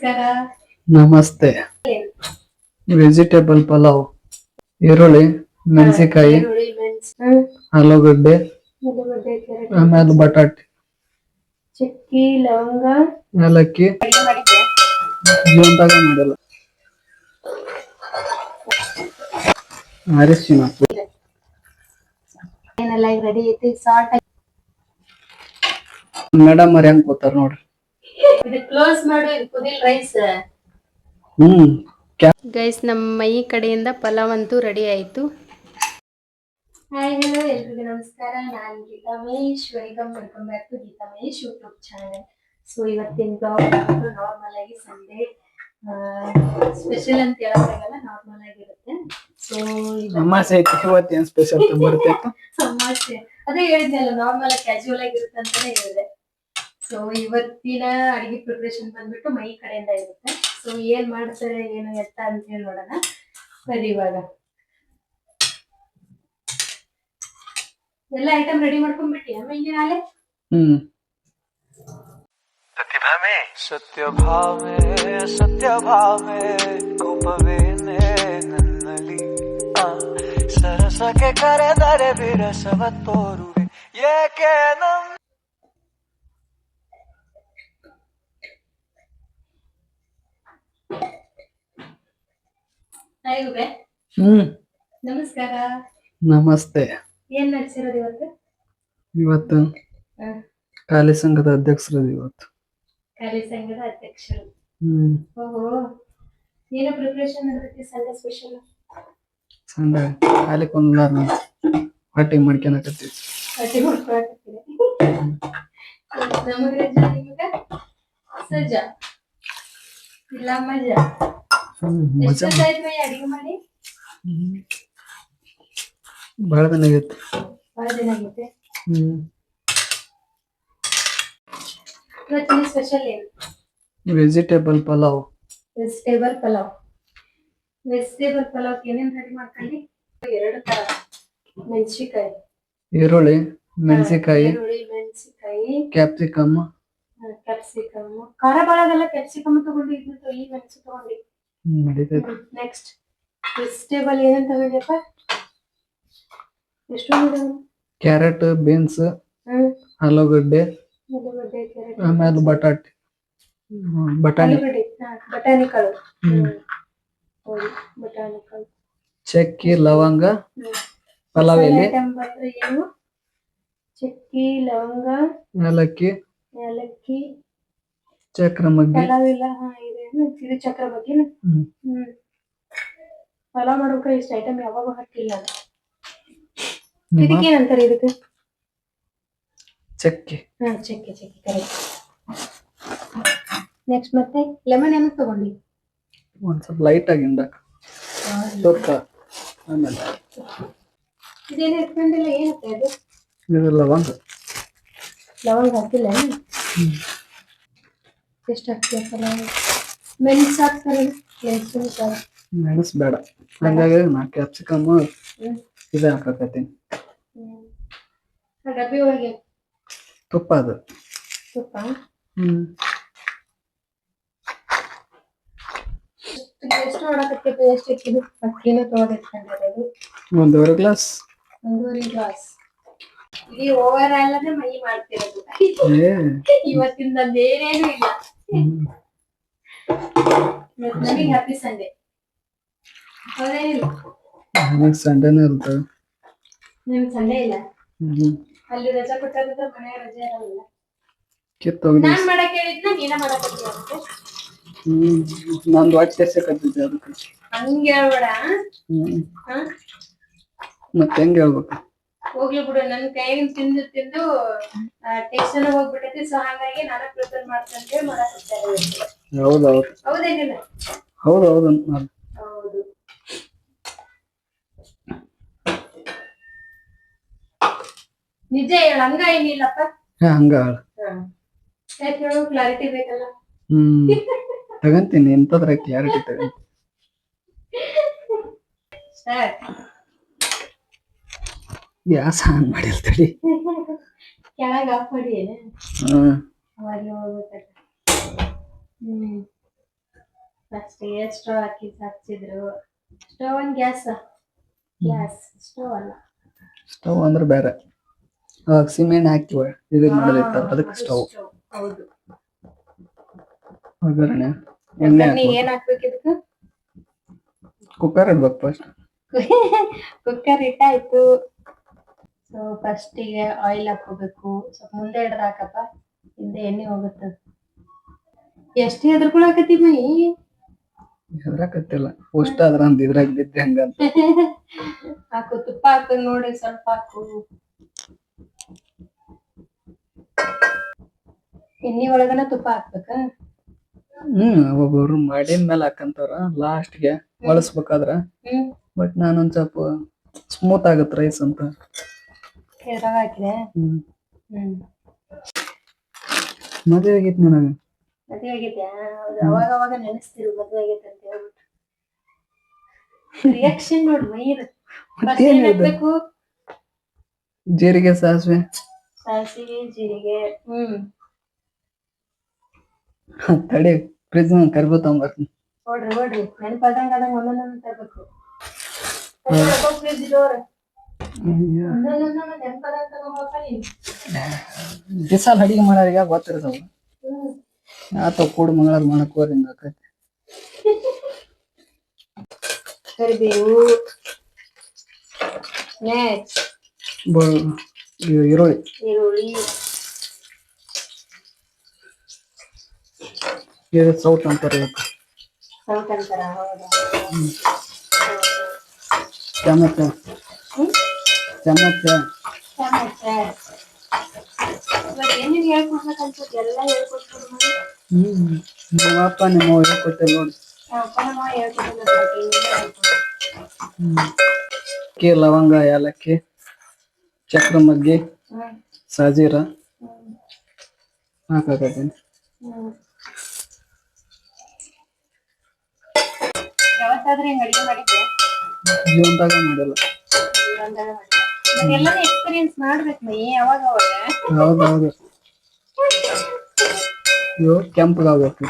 ನಮಸ್ಕಾರ. ನಮಸ್ತೆ. ವೆಜಿಟೇಬಲ್ ಪಲಾವ್, ಈರುಳ್ಳಿ, ಮೆಣಸಿನಕಾಯಿ, ಆಲೂಗಡ್ಡೆ, ಆಮೇಲೆ ಬಟಾಟೆ, ಚಕ್ಕಿ, ಲವಂಗ, ಏಲಕ್ಕಿ ಜೀವಂತಾಗ ಮಾಡಲ್ಲ, ಅರಿಶಿನ. ಏನೆಲ್ಲ ಈಗ ರೆಡಿ ಐತಿ. ಸಾಲ್ಟ್ ಮೇಡಮ್ ಅವ್ರ ಹೆಂಗ್ ಕೂತಾರ ನೋಡ್ರಿ. ಇದು ಕ್ಲೋಸ್ ಮಾಡು. ಇದು ಕುದಿಲ್ ರೈಸ್. ಗೈಸ್, ನಮ್ಮ ಮೈ ಕಡೆಯಿಂದ ಪಲಾವ್ ಅಂತೂ ರೆಡಿ ಆಯ್ತು. ಹಾಯ್ ಹಲೋ ಎಲ್ರಿಗೂ ನಮಸ್ಕಾರ. ನಾನು Geeta Mahesh. Welcome back to Geeta Mahesh YouTube channel. So ಇವತ್ತಿನ ಬ್ಲಾಗ್ ನಾರ್ಮಲ್ ಆಗಿ ಸಂಡೇ ಸ್ಪೆಷಲ್ ಅಂತ ಹೇಳೋಕ್ಕಾಗಲ್ಲ, ನಾರ್ಮಲ್ ಆಗಿರುತ್ತೆ. ಸೊ ಇವತ್ತೇನ್ ಸ್ಪೆಷಲ್ ಬರುತ್ತೆ? ಅಮಾವಾಸ್ಯೆ ಅದೇ ಹೇಳಿದ್ನಲ್ಲ, ನಾರ್ಮಲ್ ಆಗಿ ಕ್ಯಾಶುವಲ್ ಆಗಿರುತ್ತೆ ಅಂತಾನೆ ಹೇಳಿದೆ. ಸೊ ಇವತ್ತಿನ ಅಡಿಗೆ ಪ್ರಿಪ್ರೇಷನ್ ಬಂದ್ಬಿಟ್ಟು ಮೈ ಕಡೆಯಿಂದ ಇರುತ್ತೆ. ಸೊ ಏನ್ ಮಾಡ್ತಾರೆ ಏನು ಎತ್ತ ಅಂತ ಹೇಳಿ ನೋಡೋಣ ಬರೀ. ಇವಾಗ ಎಲ್ಲ ಐಟಮ್ ರೆಡಿ ಮಾಡ್ಕೊಂಡ್ಬಿಟ್ಟಿ ಆಮೇಲೆ ನಾಳೆ ಸತ್ಯ ಭಾವ ಕೋಪವೇನೆ ನನ್ನಲ್ಲಿ ಸರಸಕ್ಕೆ ಕರೆದರೆ ವಿರಸವ ತೋರುವೆ ಏಕೆ ನಮಸ್ಕಾರ. ನಮಸ್ತೆ. ಏನ್ ನಡೆಸಿರೋದು ಇವತ್ತು ಖಾಲಿ ಸಂಘದ ಅಧ್ಯಕ್ಷರು. ಇವತ್ತು ಖಾಲಿ ಸಂಘದ ಅಧ್ಯಕ್ಷರು. ಓಹೋ, ಏನು ಪ್ರಿಪರೇಷನ್ ನಡೆದೈತಿ ಸಂಡೆ ಸ್ಪೆಷಲ್? ಸಂಡೆ ಖಾಲಿ ಕೊಂದ ಪಾರ್ಟಿ ಮಾಡ್ಕೊಳಕತ್ತೀವಿ. ಪಾರ್ಟಿ ಮಾಡ್ಕೊಳಕತ್ತೀರಿ? ನಮಗೆ ರಜಾ, ನಿಮಗೆ ಸಜಾ ಇಲ್ಲ ಮಜಾ. ಎಷ್ಟು ಆಯ್ತು ಅಡಿಗೆ ಮಾಡಿ? ಬಹಳ ದಿನ ಆಗೈತೆ. ಇವತ್ತಿನ ಸ್ಪೆಷಲ್ ಏನು? ವೆಜಿಟೇಬಲ್ ಪಲಾವ್. ವೆಜಿಟೇಬಲ್ ಪಲಾವ್ ಏನೇನು ರೆಡಿ ಮಾಡ್ಕೊಳ್ಳಿ? 2 ತರ ಮೆಣಸಿನಕಾಯಿ, ಈರುಳ್ಳಿ, ಮೆಣಸಿನಕಾಯಿ, ಕ್ಯಾಪ್ಸಿಕಮ್. ಖಾರ ಬಾಳದಲ್ಲ, ಕ್ಯಾಪ್ಸಿಕಮ್ ತಗೊಂಡು ಇದ್ದು ಈ ಮೆಣಸು ತಗೊಂಡು ನಡೀತೈತೆ. ನೆಕ್ಸ್ಟ್ ವೆಜಿಟೇಬಲ್ ಏನೇನು ತಗೊಂಡಿಯಪ್ಪ? ಎಷ್ಟು? ಕ್ಯಾರೆಟ್, ಬೀನ್ಸ್, ಆಲೂಗಡ್ಡೆ, ಆಮೇಲೆ ಬಟಾಟೆ, ಬಟಾಣಿ ಕಾಳು, ಚಕ್ಕಿ, ಲವಂಗ, ಪಲಾವ್ ಎಲೆ, ಏನು? ಚಕ್ಕಿ, ಲವಂಗ, ಏಲಕ್ಕಿ, ಚಕ್ರಮಗ್ಗಿ. ಪಲಾವ್ ಇಲ್ಲ. ಇದು ಚಕ್ರಮಗ್ಗಿನ. ಪಲಾವ್ ಮಾಡ್ಬೇಕಾದ್ರೆ ಇಷ್ಟು ಐಟಮ್ ಯಾವಾಗ ಹಾಕಿಲ್ಲ. ಇದಕ್ಕೇನಂತಾರೆ? ಇದಕ್ಕೆ ಚಕ್ಕಿ. ಚಕ್ಕಿ ಕರೆಕ್ಟ್. ನೆಕ್ಸ್ಟ್ ಮತ್ತೆ ಲೆಮನ್ ಏನಕ್ಕೆ ತಗೊಂಡಿ? ಒಂದ್ ಸ್ವಲ್ಪ ಲೈಟ್ ಆಗಿ ಹಿಂಡಕ್ ಆಮೇಲೆ ಇದೇನು ಇಟ್ಕೊಂಡಿಲ್ಲ. ಏನತ್ತೆ ಅದು? ಇದು ಲವಂಗ ಹಾಕಿಲ್ಲ. ಎಷ್ಟು ಹಾಕ್ತೀಯಲ್ಲ? ಮೆಣಸು ಹಾಕ್ತಾರೆ. ಮೆಣಸು ಬೇಡ, ಹಂಗಾಗಿ ನಾ ಕ್ಯಾಪ್ಸಿಕಮ್ ಇದು ಹಾಕಕತ್ತೀನಿ. ಡಬ್ಬಿ ಒಳಗೆ ತುಪ್ಪ. ಅದು ತುಪ್ಪ. ಎಷ್ಟು ಮಾಡಕತ್ತೆ? ಎಷ್ಟು ಇಟ್ಟಿದ್ದು? ಅಕ್ಕಿನ ತಗೊಂಡಿಟ್ಕೊಂಡಿರೋದು 1.5 ಗ್ಲಾಸ್. 1.5 ಗ್ಲಾಸ್. ಇಲ್ಲಿ ಓವರ್ ಅಲ್ಲದೆ ಮೈ ಮಾಡ್ತಿರೋದು. ಇವತ್ತಿನ ಏನೇನು ಇಲ್ಲ. ನಮಗೆ ಹ್ಯಾಪಿ ಸಂಡೇ. ಹೌದೇನಿಲ್ಲ? ಸಂಡೇನೇ ಇರ್ತದೆ. ನಿಮ್ಗೆ ಸಂಡೇ ಇಲ್ಲ? ಅಲ್ಲಿ ರಜಾ ಕೊಟ್ಟಾಗ ಮನೆ ರಜೆ ಇರಲ್ಲ. ನಾನ್ ಮಾಡಕ್ ಹೇಳಿದ್ನ ನೀನ ಮಾಡಕ್ಕೆ ನಂದು ಹೊಟ್ಟೆ ಸೇಕತ್ತಿದ್ದೆ ಅದಕ್ಕೆ. ಹಂಗೆ ಹೇಳ್ಬೇಡ. ಮತ್ತೆ ಹೆಂಗೆ ಹೇಳ್ಬೇಕು? ಹೋಗ್ಲಿ ಬಿಡು, ನನ್ ಕೈಯಿಂದ ತಿಂದು ಟೇಸ್ಟ್ ಹೋಗ್ಬಿಟ್ಟೈತಿ. ಸೊ ಹಾಗಾಗಿ ನಾನು ಪ್ರಿಪೇರ್ ಮಾಡ್ತಂತೇಳಿ ಮಾಡಕ್ಕೆ. ಹೌದೇನಿಲ್ಲ? ಹೌದು. ಹೌದು. ನಿಜ ಹೇಳ, ಹಂಗ ಏನಿಲ್ಲಪ್ಪ. ಹಂಗ ಹೇಳು, ಕ್ಲಾರಿಟಿ ಬೇಕಲ್ಲ. ತಗಂತೀನಿ, ಎಂತದ್ರ ಕ್ಲಾರಿಟಿ ತಗಂತೀನಿ. ಗ್ಯಾಸ್ ಆನ್ ಮಾಡಿರ್ತೀವಿ. ಕೆಳಗೆ ಆಫ್ ಮಾಡಿ. ಫಸ್ಟಿಗೆ ಸ್ಟವ್ ಹಾಕಿ ಹಚ್ಚಿದ್ರು. ಸ್ಟವ್ ಒಂದ್ ಗ್ಯಾಸ್ ಸ್ಟವ್ ಅಲ್ಲ. ಸ್ಟವ್ ಅಂದ್ರೆ ಬೇರೆ. ಅವಾಗ ಸಿಮೆಂಟ್ ಹಾಕಿ ಇದನ್ನ ಮಾಡದಿರ್ತಾರ ಅದಕ್ಕೆ ಅದು ಸ್ಟವ್. stove. ಹೌದು. ಒಗ್ಗರಣೆ ಎಣ್ಣೆ ಒಗ್ಗರ್ಣೆಗ್ ಹಾಕ್ಬೇಕು. ಏನ್ ಹಾಕ್ಬೇಕು ಇದಕ್ಕೆ? ಕುಕ್ಕರ್ ಇಡ್ಬೇಕು ಫಸ್ಟ್. ಕುಕ್ಕರ್ ಇಟ್ಟಾಯ್ತು. ಸೊ ಫಸ್ಟಿಗೆ ಆಯಿಲ್ ಹಾಕೋಬೇಕು. ಸ್ವಲ್ಪ ಮುಂದೆ ಹಿಡ್ದು ಹಾಕಪ್ಪ, ಹಿಂದೆ ಎಣ್ಣೆ ಹೋಗುತ್ತೆ. ಎಷ್ಟು ಹೆದರ್ಕೊಳಕತ್ತಿ ಮೈ? ಹೆದ್ರಾಕತ್ತಿಲ್ಲ. ಅಷ್ಟ ಅದ್ರ ಅಂದ್ ಇದ್ರಾಗ ಬಿದ್ದೆ ಹಂಗಂತ. ಹಾಕು, ತುಪ್ಪ ಹಾಕ್ಬೇಕು ನೋಡಿ, ಸ್ವಲ್ಪ ಹಾಕು. ಎಣ್ಣೆ ಒಳಗನ ತುಪ್ಪ ಹಾಕ್ಬೇಕ? ಒಬ್ಬೊಬ್ರು ಮಾಡಿದ ಮೇಲೆ ಹಾಕಂತಾರ ಲಾಸ್ಟ್ಗೆ ಬಳಸ್ಬೇಕಾದ್ರ. ಬಟ್ ನಾನೊಂದ್ ಸ್ವಲ್ಪ ಸ್ಮೂತ್ ಆಗತ್ ರೈಸ್ ಅಂತ. ಇದ್ರಾಗ ಹಾಕಿದೆ. ಮದುವೆ ಆಗೈತಿ ನನಗ. ಮದ್ವೆ ಆಗೈತೆ? ಹೌದು. ಅವಾಗ ಅವಾಗ ನೆನೆಸ್ತಿರು ಮದ್ವೆ ಆಗೈತೆ ಅಂತ ಹೇಳ್ಬಿಟ್ಟು. ರಿಯಾಕ್ಷನ್ ನೋಡ್ ಮೈರ್. ಫಸ್ಟ್ ಏನ್ ಹಾಕ್ಬೇಕು? ಜೀರಿಗೆ, ಸಾಸಿವೆ, ಜೀರಿಗೆ. ತಡಿ ಫ್ರಿಜ್ ಕರ್ಬೇವು ತಗೊಂಬರ್ತೀನಿ. ನೋಡ್ರಿ ನೆನಪಾದಂಗ ಆದಂಗ ಒಂದೊಂದೊಂದ್ ತರ್ಬೇಕು. Fridge door ನೆನಪಾದಂಗ ತಗೊಂಡ್ಬರ್ತೀನಿ. ದಿಸಾಲ್ ಅಡಿಗೆ ಮಾಡೋರಿಗೆ ಗೊತ್ತಿರ್ತಾವ. ಆತ ಕೂಡ್ ಮಂಗಳಾರ ಮಾಡಕ್ ಹೋರಿ ಹಿಂಗ ಆಕೈತಿ. ಕರಿಬೇವು. ನೆಕ್ಸ್ಟ್ ಈರುಳ್ಳಿ. ಇದು ಸೌಟ್ ಅಂತಾರ ಇವತ್ತು. ಸೌಟ್ ಅಂತಾರ? ಹೌದಾ? ಚಮಚ. ಏನೇನು ಹೇಳ್ಕೊಡ್ಬೇಕಂತ ಎಲ್ಲ ಹೇಳ್ಕೊಟ್ಬಿಡು. ನಿಮ್ಮಪ್ಪ ನಿಮ್ಮವ್ವ ಹೇಳ್ಕೊಟ್ಟಿಲ್ಲ ನೋಡಿ. ಅಕ್ಕಿ, ಲವಂಗ, ಏಲಕ್ಕಿ, ಚಕ್ರ ಮಗ್ಗಿ, ಸಾಜೀರ ಹಾಕಾಕತ್ತೀನಿ. ಯಾವತ್ತಾದ್ರೂ ಹಿಂಗ್ ಅಡಿಗೆ ಮಾಡಿದ್ದೆ? ಜೀವನದಾಗ ಮಾಡಿಲ್ಲ. ಎಲ್ಲಾನು ಎಕ್ಸ್ಪೀರಿಯನ್ಸ್ ಮಾಡ್ಬೇಕು ಮೈ ಯಾವಾಗ ಅವಾಗ. ಹೌದೌದು. ಇವು ಕೆಂಪಗಾಗ್ಬೇಕು.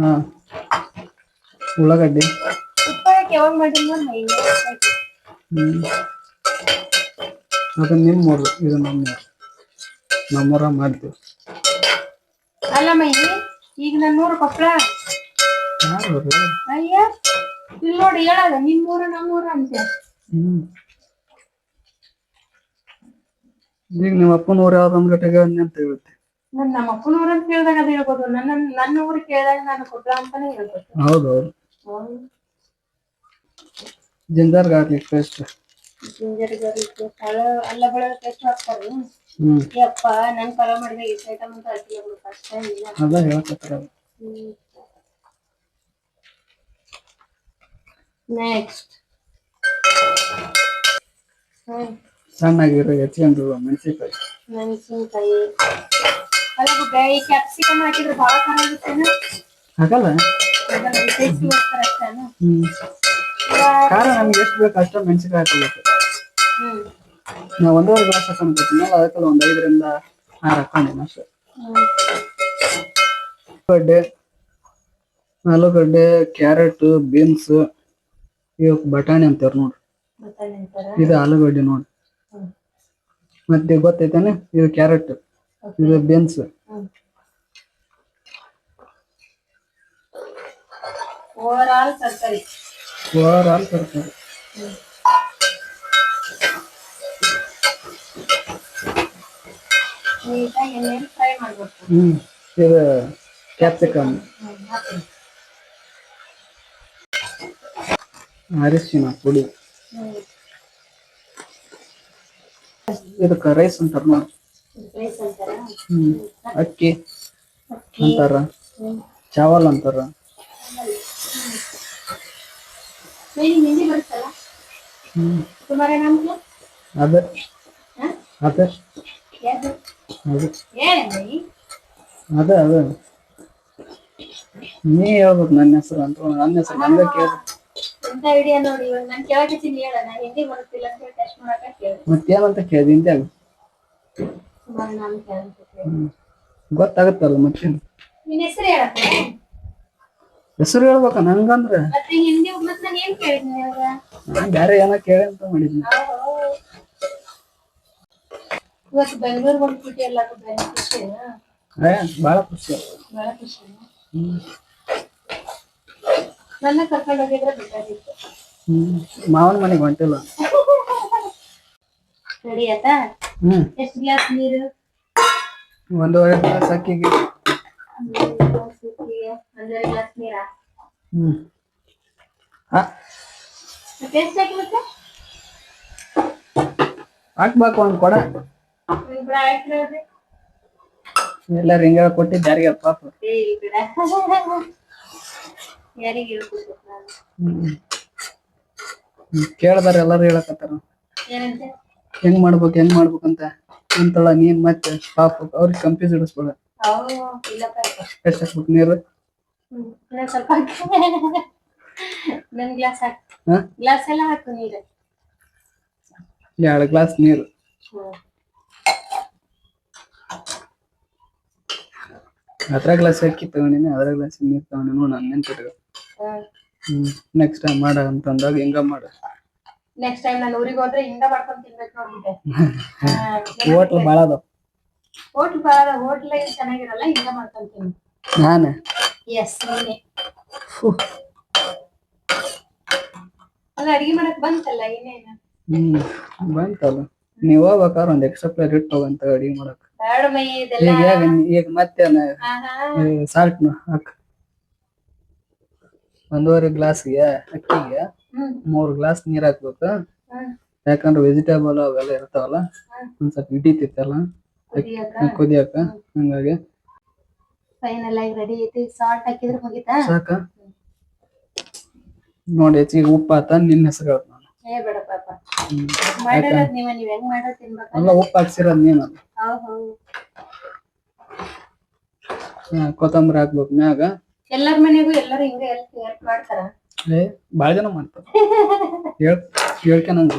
ಹಾ, ಉಳ್ಳಾಗಡ್ಡಿ. ತುಪ್ಪ ಹಾಕಿ ಯಾವಾಗ ಮಾಡಿಲ್ಲ ಮೈ? ಅದು ನಿಮ್ಮೂರು, ಇದು ನಮ್ಮೂರು. ನಮ್ಮೂರ ಮಾಡ್ತೀವಿ. ಅಲ್ಲ ಮೈ, ಈಗ ನನ್ನೂರು ಕೊಪ್ಪಳ. ಅಯ್ಯ, ಇಲ್ಲಿ ನೋಡಿ ಹೇಳದ ನಿಮ್ಮೂರು ನಮ್ಮೂರು ಅಂತ. ಈಗ ನಿಮ್ಮ ಅಪ್ಪನ ಊರು ಯಾವ್ದು ಅಂದ್ಗಟ್ಟೆಗ ಅಂತ ಹೇಳುತ್ತೆ. ನಮ್ಮ ಅಪ್ಪನ ಊರು ಅಂತ ಕೇಳಿದಾಗ ಅದು ಹೇಳ್ಬೋದು. ನನ್ನ ಊರು ಕೇಳಿದಾಗ ನಾನು ಕೊಪ್ಪಳ ಅಂತಾನೆ ಹೇಳ್ಬೋದು. ಹೌದೌದು. Ginger garlic paste. Ginger garlic ಅಲ್ಲ ಬೆಳಗ್ಗೆ ಪೇಸ್ಟ್ ಹಾಕ್ತಾರೆ. ಯಪ್ಪ, ನನ್ ಪರ ಮಾಡಿದ ಎಷ್ಟು ಐಟಮ್ ಅಂತ ಹಾಕಿಲ್ಲ ಫಸ್ಟ್ ಟೈಮ್. ಅದ ಹೇಳಕತ್ತಾರ. ನೆಕ್ಸ್ಟ್ ಸಣ್ಣಾಗಿರೋ ಹೆಚ್ಚಿಕೊಂಡು ಮೆಣಸಿನ್ಕಾಯಿ. ಅಲ್ಲ ಈ ಕ್ಯಾಪ್ಸಿಕಮ್ ಹಾಕಿದ್ರೆ ಭಾಳ ಖಾರ ಆಗುತ್ತೇನ? ಹಾಕಲ್ಲ. ಖಾರ ನಮ್ಗೆ ಎಷ್ಟು ಬೇಕು ಅಷ್ಟ ಮೆಣಸಿನ್ಕಾಯಿ ಹಾಕೋಬೇಕು. ನಾವು 1.5 ಗ್ಲಾಸ್ ಹಾಕೊಂಡ್ಬಿಡ್ತೀನಿ. ಅದಕ್ಕೆ ಒಂದು 5ರಿಂದ 6 ಹಾಕೊಂಡಿನಿ ಅಷ್ಟೇ. ಆಲೂಗಡ್ಡೆ, ಕ್ಯಾರೆಟ್, ಬೀನ್ಸ್, ಇವಕ್ಕೆ ಬಟಾಣಿ ಅಂತಾರ ನೋಡ್ರಿ. ಇದು ಆಲೂಗಡ್ಡೆ ನೋಡ್ರಿ. ಮತ್ತೆ ಗೊತ್ತೈತಾನೆ, ಇದು ಕ್ಯಾರೆಟ್, ಇದು ಬೀನ್ಸ್. ಓವರ್ ಆಲ್ ತರಕಾರಿ. ನೀಟಾಗಿ ಎಣ್ಣೆಲಿ ಫ್ರೈ ಮಾಡ್ಬೇಕು. ಇದು ಕ್ಯಾಪ್ಸಿಕಮ್, ಅರಿಶಿನ ಪುಡಿ. ಇದಕ್ಕ ರೈಸ್ ಅಂತಾರ ನೋಡಿ. ಅಕ್ಕಿ ಅಂತಾರ, ಚಾವಲ್ ಅಂತಾರ. ಅದ ನೀ ಹೇಳ್ಬೇಕು ನನ್ನ ಹೆಸರು ಅಂತ. ನನ್ನ ಹೆಸರು ನಂದ ಕೇಳ. ಮತ್ತೇನಂತ ಕೇಳಿದೆ ಇಂತ್ಯಾಗ? ಗೊತ್ತಾಗತ್ತಲ್ಲ ಮತ್ತೇನು. ನಿನ್ನ ಹೆಸರು ಹೇಳಕ್ಕ ಹೆಸರು ಹೇಳ್ಬೇಕ ನಂಗಂದ್ರೆ ಮತ್ತೆ ಹಿಂದಿ ಮತ್ತೆ ನಾನು ಏನ್ ಕೇಳಿದ್ನಿ ಇವಾಗ ನಾನ್ ಬ್ಯಾರೆ ಏನೋ ಕೇಳಿ ಅಂತ ಮಾಡಿದ್ನಿ. ಇವತ್ತು ಬೆಂಗಳೂರಿಗೆ ಹೊಂಟ್ಬಿಟ್ಟು ಎಲ್ಲ ಖುಷಿನಾ ಭಾಳ ಖುಷಿ ಆಯ್ತು. ಬಹಳ ಖುಷಿನಾ ನನ್ನ ಕರ್ಕೊಂಡು ಹೋಗಿದ್ರೆ ಬೇಕಾಗಿತ್ತು. ಮಾವನ ಮನೆಗೆ ಹೊಂಟಿಲ್ಲ. ರೆಡಿ ಆಯ್ತಾ? ಎಷ್ಟು ಗ್ಲಾಸ್ ನೀರು? 1.5 ಗ್ಲಾಸ್ ಅಕ್ಕಿಗೆ 1.5 ಗ್ಲಾಸ್ ನೀರಾ? ಎಷ್ಟು ಹಾಕಿ ಮತ್ತೆ ಹಾಕ್ಬೇಕು ಒಂದ್ ಕೊಡ. ಒಂದ್ ಕೂಡ ಆಯ್ತು ನೋಡ್ರಿ. ಎಲ್ಲಾರು ಹಿಂಗ ಕೊಟ್ಟಿದ್ದು ಯಾರಿಗೆ ಪಾಪ. ಈ ಬಿಡ ಯಾರಿಗೆ ಹೇಳ್ಕೊಡ್ಬೇಕು ನಾನು? ಕೇಳ್ದಾರ ಎಲ್ಲಾರು ಹೇಳಕತ್ತಾರ ಏನಂತೆ ಹೆಂಗ್ ಮಾಡ್ಬೇಕಂತ ಅಂತಳ ನೀನ್ ಮತ್ತೆ ಪಾಪ ಅವ್ರಿಗೆ ಕನ್ಫ್ಯೂಸ್ ಇಡಿಸ್ಬೇಡ. ಇಲ್ಲಪ್ಪ ಎಷ್ಟು ಹಾಕ್ಬೇಕು ನೀರು? ಇನ್ನೊಂದ್ ಸ್ವಲ್ಪ ನನ್ ಗ್ಲಾಸ್ ಹಾಕು. ಗ್ಲಾಸ್ ಎಲ್ಲ ಹಾಕು ನೀರು. 2 ಗ್ಲಾಸ್ ನೀರು. ಅದ್ರ ಗ್ಲಾಸ್ ಅಕ್ಕಿ ತಗೊಂಡಿನಿ, ಅದ್ರ ಗ್ಲಾಸ್ ನೀರ್ ತಗೊಂಡಿನಿ. ನಾನು ನೆನ್ಪಿಟ್ಟ ನೆಕ್ಸ್ಟ್ ಟೈಮ್ ಮಾಡ ಅಂತಂದಾಗ ಹಿಂಗ ಮಾಡ. ನೆಕ್ಸ್ಟ್ ಟೈಮ್ ನಾನು ಊರಿಗೆ ಹೋದ್ರೆ ಹಿಂಗ ಮಾಡ್ಕೊಂಡ್ ತಿನ್ಬೇಕು ನೋಡ್ಬಿಟ್ಟೆ. ಹೋಟ್ಲ್ ಬಾಳ ಅದಾವ. ಹೋಟ್ಲ್ ಚೆನ್ನಾಗಿರಲ್ಲ, ಹಿಂಗ ಮಾಡ್ಕೊಂತೀನಿ ನಾನು. ಎಸ್ ನೀನೆ ಅಲ್ಲ ಅಡಿಗೆ ಮಾಡಕ್ ಬಂತಲ್ಲ ಇನ್ನೇನು. ಬಂತಲ್ಲ ನೀವ್ ಹೋಗ್ಬೇಕಾದ್ರೆ ಒಂದ್ ಎಕ್ಸ್ಟ್ರಾ ಪ್ಲೇಟ್ ಇಟ್ಟು ಹೋಗಂತ ಅಡಿಗೆ ಮಾಡಕ್. ಬೇಡ ಮೈ ಇದೆಲ್ಲ. ಈಗ ಮತ್ತೇನ ಸಾಲ್ಟ್ ಹಾಕ್. 1.5 ಗ್ಲಾಸ್ಗೆ ಅಕ್ಕಿಗೆ 3 ಗ್ಲಾಸ್ ನೀರ್ ಹಾಕ್ಬೇಕು. ಯಾಕಂದ್ರೆ ವೆಜಿಟೇಬಲ್ ಅವೆಲ್ಲ ಇರ್ತಾವಲ್ಲ, ಒಂದ್ ಸ್ವಲ್ಪ ಹಿಡಿತಿತ್ತಲ್ಲ ಕುದಿಯಾಕ. ಹಂಗಾಗಿ ಫೈನಲ್ ಆಗಿ ರೆಡಿ ಐತಿ. ಸಾಲ್ಟ್ ಹಾಕಿದ್ರೆ ಮುಗಿತಾ? ಸಾಕ ನೋಡಿ. ಹೆಚ್ಚಿಗೆ ಉಪ್ಪು ಆತ ನಿನ್ನ ಹೆಸರು ಹೇಳ್ತ ನಾನು. ಬೇಡ ಪಾಪ ಮಾಡಿರೋದ್ ನೀವ್ ಹೆಂಗ್ ಮಾಡೋದ್ ತಿನ್ಬೇಕಲ್ಲ. ಎಲ್ಲ ಉಪ್ಪು ಹಾಕ್ಸಿರೋದ್ ನೀನು. ಕೊತ್ತಂಬರಿ ಹಾಕ್ಬೇಕು ಮ್ಯಾಗ. ಎಲ್ಲಾರ ಮನೆಗೂ ಎಲ್ಲರೂ ಹಿಂಗ ಹೆಲ್ಪ್ ಮಾಡ್ತಾರ? ಬಾಳ ಜನ ಮಾಡ್ತಾರ. ಹೇಳ್ಕೆ ನಂಗೆ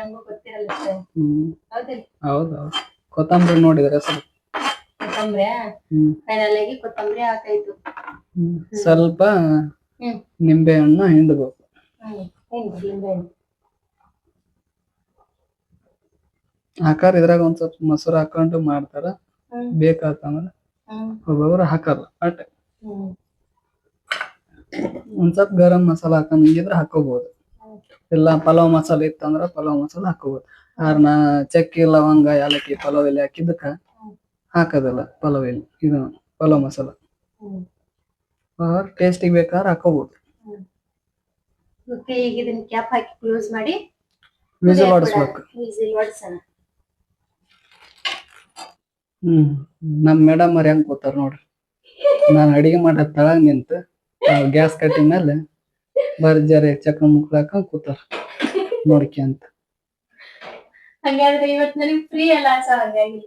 ನಮಗೂ ಗೊತ್ತಿರಲ್ಲ. ಹೌದೌದು. ಕೊತ್ತಂಬರಿ ನೋಡಿದ್ರೆ ಕೊತ್ತಂಬರಿ ಫೈನಲ್ ಆಗಿ ಕೊತ್ತಂಬರಿ ಹಾಕಾಯ್ತು. ಸ್ವಲ್ಪ ನಿಂಬೆ ಹಣ್ಣು ಹಿಂಡ್ಬೇಕು. ಹಾಕಾರ ಇದ್ರಾಗ ಒಂದ್ ಸ್ವಲ್ಪ ಮೊಸರು ಹಾಕೊಂಡು ಮಾಡ್ತಾರ. ಬೇಕಾತಂದ್ರ ಒಬ್ಬೊಬ್ರು ಹಾಕಲ್ಲ ಅಟ್ಟೆ. ಒಂದ್ ಸ್ವಲ್ಪ ಗರಂ ಮಸಾಲ ಹಾಕಂಗಿದ್ರೆ ಹಾಕೋಬಹುದು. ಇಲ್ಲ ಪಲಾವ್ ಮಸಾಲ ಇತ್ತಂದ್ರ ಪಲಾವ್ ಮಸಾಲ ಹಾಕೋಬಹುದು. ನಾ ಚಕ್ಕಿ ಲವಂಗ ಏಲಕ್ಕಿ ಪಲಾವ್ ಎಲೆ ಹಾಕಿದ್ದಕ್ಕ ಹಾಕೋದಿಲ್ಲ. ಇದು ಪಲಾವ್ ಮಸಾಲ ಟೇಸ್ಟಿಗೆ ಬೇಕಾದ್ರೆ ಹಾಕೋಬಹುದು. ಈಗ ಇದನ್ನ ಕ್ಯಾಪ್ ಹಾಕಿ ಕ್ಲೋಸ್ ಮಾಡಿ ವಿಸಿಲ್ ಹೊಡಿಸ್ಬೇಕು. ನಮ್ ಮೇಡಮ್ ಅವ್ರ ಹೆಂಗ್ ಕೂತಾರ ನೋಡ್ರಿ. ನಾನ್ ಅಡಿಗೆ ಮಾಡೋ ತಳಗ್ ನಿಂತು ಗ್ಯಾಸ್ ಕಟ್ಟಿನ ಮೇಲೆ ಬರ್ಜರಿ ಚಕ್ರ ಮುಕ್ಳು ಹಾಕೊಂಡ್ ಕೂತಾರ ನೋಡ್ಕಿ ಅಂತ. ಹಂಗಾದ್ರೆ ಇವತ್ತು ನನಗೆ ಫ್ರೀ ಅಲ್ಲ ಹಾಗಾಗಿ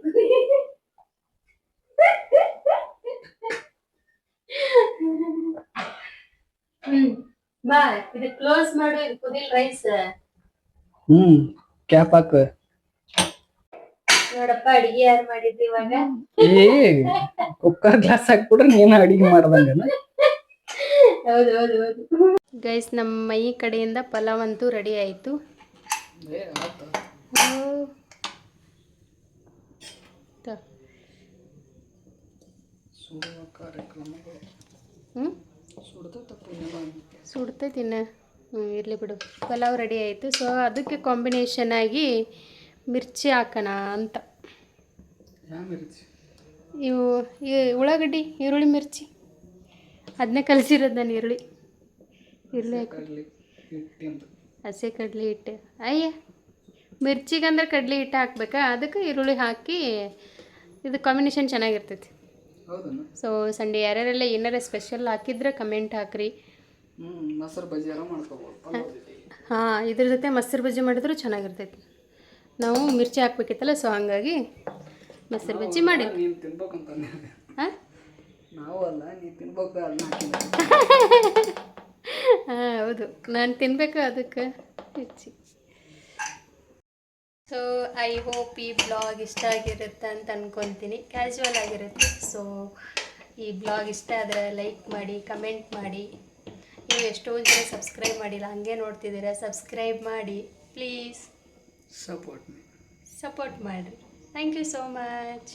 ಬಾ ಇದು ಕ್ಲೋಸ್ ಮಾಡು. ಇದು ಕುದಿಲ್ ರೈಸ್. ಕ್ಯಾಪ್ ಹಾಕು. ನೋಡಪ್ಪ ಅಡಿಗೆ ಯಾರು ಮಾಡಿದ್ದು ಇವಾಗ? ಕುಕ್ಕರ್ ಗ್ಲಾಸ್ ಹಾಕ್ಬಿಟ್ರೆ ನೀನು ಅಡಿಗೆ ಮಾಡ್ದಂಗ. ಹೌದು ಗೈಸ್, ನಮ್ಮ ಈ ಕಡೆಯಿಂದ ಪಲಾವ್ ಅಂತೂ ರೆಡಿ ಆಯ್ತು. ಸುಡ್ತೈತಿ ಇನ್ನ. ಇರ್ಲಿ ಬಿಡು. ಪಲಾವ್ ರೆಡಿ ಆಯಿತು. ಸೊ ಅದಕ್ಕೆ ಕಾಂಬಿನೇಷನ್ ಆಗಿ ಮಿರ್ಚಿ ಹಾಕೋಣ ಅಂತ. ಇವು ಉಳ್ಳಾಗಡ್ಡಿ, ಈರುಳ್ಳಿ, ಮಿರ್ಚಿ ಅದನ್ನೇ ಕಲಿಸಿರೋದು ನಾನು. ಈರುಳ್ಳಿ ಹಸಿ ಕಡ್ಲಿ ಹಿಟ್ಟು. ಅಯ್ಯ, ಮಿರ್ಚಿಗಂದ್ರೆ ಕಡ್ಲಿ ಹಿಟ್ಟು ಹಾಕ್ಬೇಕಾ? ಅದಕ್ಕೆ ಈರುಳ್ಳಿ ಹಾಕಿ ಇದು ಕಾಂಬಿನೇಷನ್ ಚೆನ್ನಾಗಿರ್ತೈತಿ. ಸೊ ಸಂಡೇ ಯಾರ್ಯಾರೆಲ್ಲ ಏನಾರ ಸ್ಪೆಷಲ್ ಹಾಕಿದ್ರೆ ಕಮೆಂಟ್ ಹಾಕ್ರಿ. ಮೊಸರು ಬಜ್ಜಿ ಮಾಡ್ಕೋಬಹುದು. ಹಾಂ, ಇದ್ರ ಜೊತೆ ಮೊಸರು ಬಜ್ಜಿ ಮಾಡಿದ್ರು ಚೆನ್ನಾಗಿರ್ತೈತಿ. ನಾವು ಮಿರ್ಚಿ ಹಾಕ್ಬೇಕಿತ್ತಲ್ಲ, ಸೊ ಹಾಗಾಗಿ ಮೊಸರು ಬಜ್ಜಿ ಮಾಡಿ. ಹಾಂ ಹೌದು, ನಾನು ತಿನ್ಬೇಕು ಅದಕ್ಕೆ ಮಿರ್ಚಿ. ಸೊ ಐ ಹೋಪ್ ಈ ಬ್ಲಾಗ್ ಇಷ್ಟ ಆಗಿರುತ್ತೆ ಅಂತ ಅಂದ್ಕೊತೀನಿ. ಕ್ಯಾಶುವಲ್ ಆಗಿರುತ್ತೆ. ಸೊ ಈ ಬ್ಲಾಗ್ ಇಷ್ಟ ಆದರೆ ಲೈಕ್ ಮಾಡಿ, ಕಮೆಂಟ್ ಮಾಡಿ. ನೀವು ಎಷ್ಟೊಂದು ಜನ ಸಬ್ಸ್ಕ್ರೈಬ್ ಮಾಡಿಲ್ಲ, ಹಾಗೆ ನೋಡ್ತಿದ್ದೀರಾ, ಸಬ್ಸ್ಕ್ರೈಬ್ ಮಾಡಿ ಪ್ಲೀಸ್. Support me. ಸಪೋರ್ಟ್ ಮಾಡಿರಿ. Thank you so much.